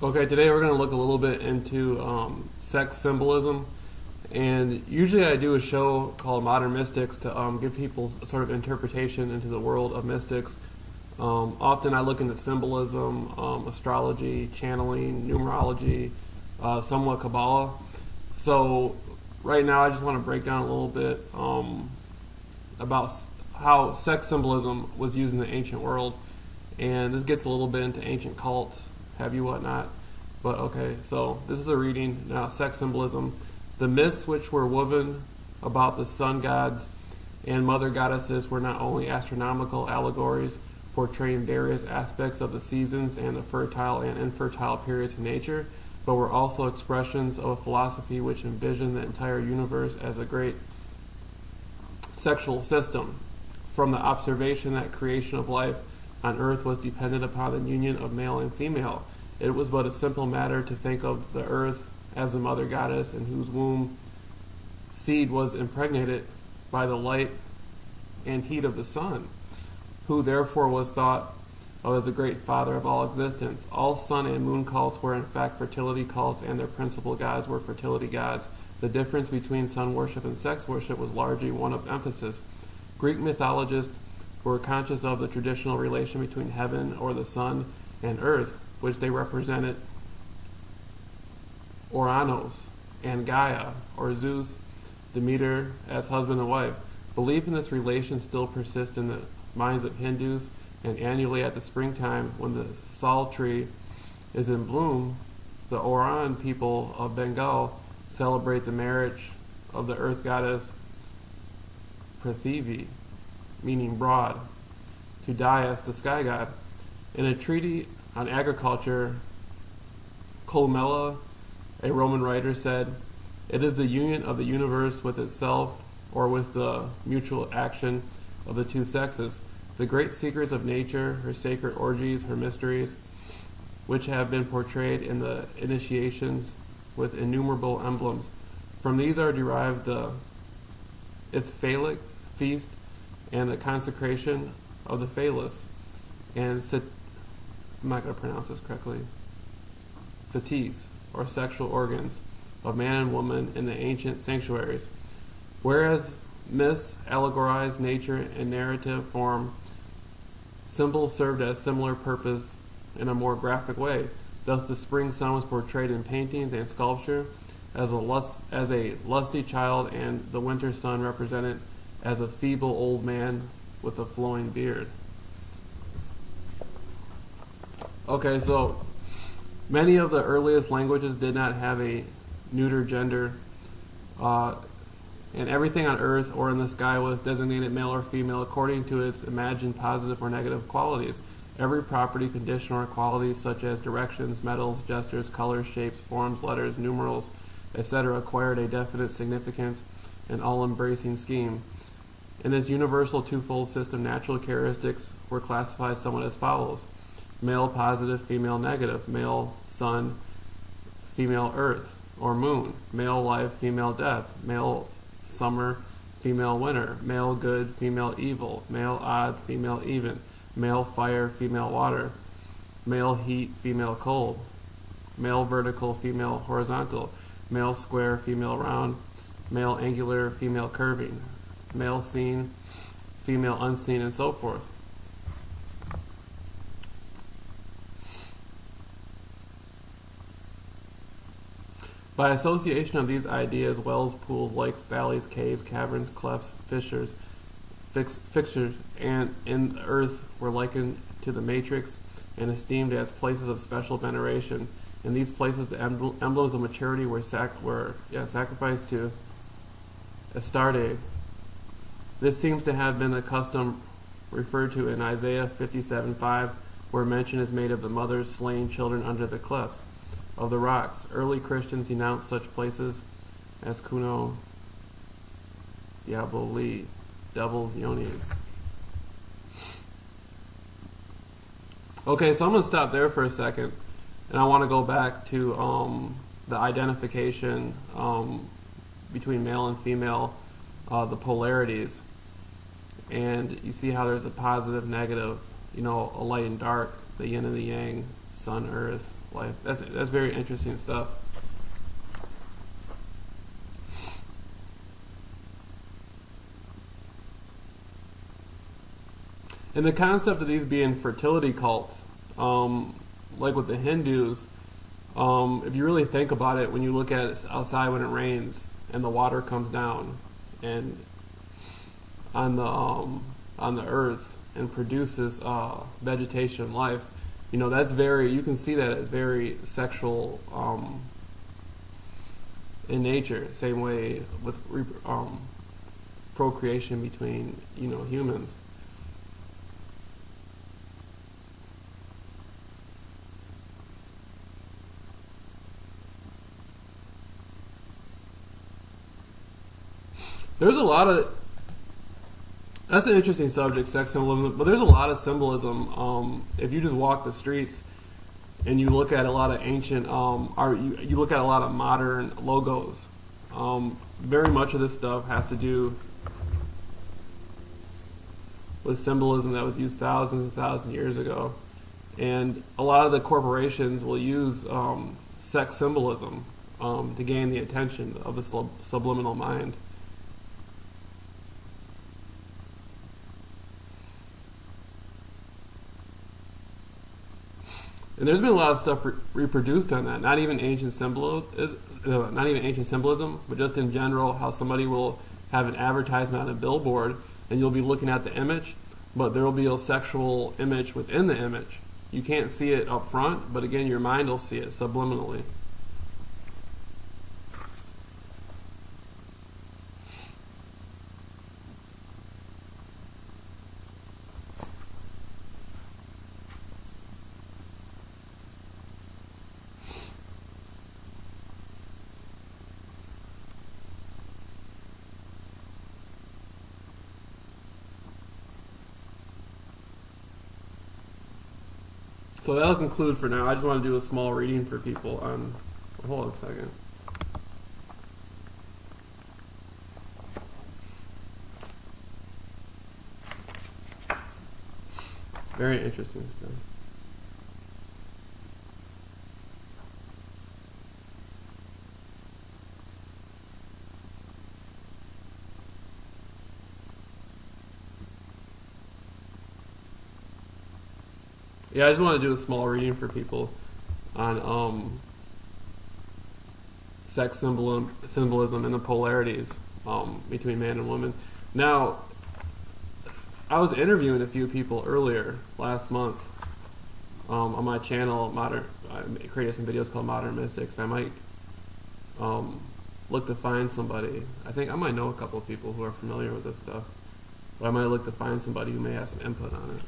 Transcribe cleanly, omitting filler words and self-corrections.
Okay, today we're going to look a little bit into sex symbolism. And usually I do a show called Modern Mystics to give people sort of interpretation into the world of mystics. Often I look into symbolism, astrology, channeling, numerology, somewhat Kabbalah. So right now I just want to break down a little bit about how sex symbolism was used in the ancient world. And this gets a little bit into ancient cults, have you whatnot. But okay, so this is a reading now. Sex symbolism. The myths which were woven about the sun gods and mother goddesses were not only astronomical allegories portraying various aspects of the seasons and the fertile and infertile periods of nature, but were also expressions of a philosophy which envisioned the entire universe as a great sexual system. From the observation that creation of life on earth was dependent upon the union of male and female, it was but a simple matter to think of the earth as the mother goddess in whose womb seed was impregnated by the light and heat of the sun, who therefore was thought of as a great father of all existence. All sun and moon cults were in fact fertility cults, and their principal gods were fertility gods. The difference between sun worship and sex worship was largely one of emphasis. Greek mythologists were conscious of the traditional relation between heaven or the sun and earth, which they represented Oranos and Gaia, or Zeus, Demeter, as husband and wife. Belief in this relation still persists in the minds of Hindus, and annually at the springtime, when the sal tree is in bloom, the Oran people of Bengal celebrate the marriage of the earth goddess Prithivi, meaning broad, to Dyaus, the sky god. In a treatise on agriculture, Columella, a Roman writer, said, "It is the union of the universe with itself, or with the mutual action of the two sexes. The great secrets of nature, her sacred orgies, her mysteries, which have been portrayed in the initiations with innumerable emblems. From these are derived the Ithphalic feast and the consecration of the phallus, and I'm not going to pronounce this correctly, satis, or sexual organs, of man and woman in the ancient sanctuaries. Whereas myths allegorize nature in narrative form, symbols served as similar purpose in a more graphic way. Thus the spring sun was portrayed in paintings and sculpture as a lusty child, and the winter sun represented as a feeble old man with a flowing beard." Okay, so many of the earliest languages did not have a neuter gender, and everything on earth or in the sky was designated male or female according to its imagined positive or negative qualities. Every property, condition, or quality, such as directions, metals, gestures, colors, shapes, forms, letters, numerals, etc., acquired a definite significance and all-embracing scheme. In this universal twofold system, natural characteristics were classified somewhat as follows: male positive, female negative, male sun, female earth or moon, male life, female death, male summer, female winter, male good, female evil, male odd, female even, male fire, female water, male heat, female cold, male vertical, female horizontal, male square, female round, male angular, female curving, male seen, female unseen, and so forth. By association of these ideas, wells, pools, lakes, valleys, caves, caverns, clefts, fissures, and in the earth were likened to the matrix and esteemed as places of special veneration. In these places, the emblems of maturity were sacrificed to Astarte. This seems to have been the custom referred to in Isaiah 57:5, where mention is made of the mothers slaying children under the clefts of the rocks. Early Christians denounced such places as Kuno Diaboli, devil's yonis. Okay, so I'm going to stop there for a second, and I want to go back to the identification between male and female, the polarities. And you see how there's a positive, negative, a light and dark, the yin and the yang, sun, earth, life. That's very interesting stuff. And the concept of these being fertility cults, like with the Hindus, if you really think about it, when you look at it outside when it rains and the water comes down and on the earth and produces vegetation and life, that's you can see that as very sexual in nature. Same way with procreation between humans. There's a lot of That's an interesting subject, sex symbolism, but there's a lot of symbolism. If you just walk the streets and you look at a lot of ancient, you look at a lot of modern logos. Very much of this stuff has to do with symbolism that was used thousands and thousands of years ago, and a lot of the corporations will use sex symbolism to gain the attention of the subliminal mind. And there's been a lot of stuff reproduced on that. Not even ancient symbolism, but just in general, how somebody will have an advertisement on a billboard, and you'll be looking at the image, but there will be a sexual image within the image. You can't see it up front, but again, your mind will see it subliminally. So that'll conclude for now. I just want to do a small reading for people on... Hold on a second. Very interesting stuff. Yeah, I just want to do a small reading for people on sex symbolism and the polarities between man and woman. Now, I was interviewing a few people earlier last month on my channel. I created some videos called Modern Mystics. I might look to find somebody. I think I might know a couple of people who are familiar with this stuff, but I might look to find somebody who may have some input on it.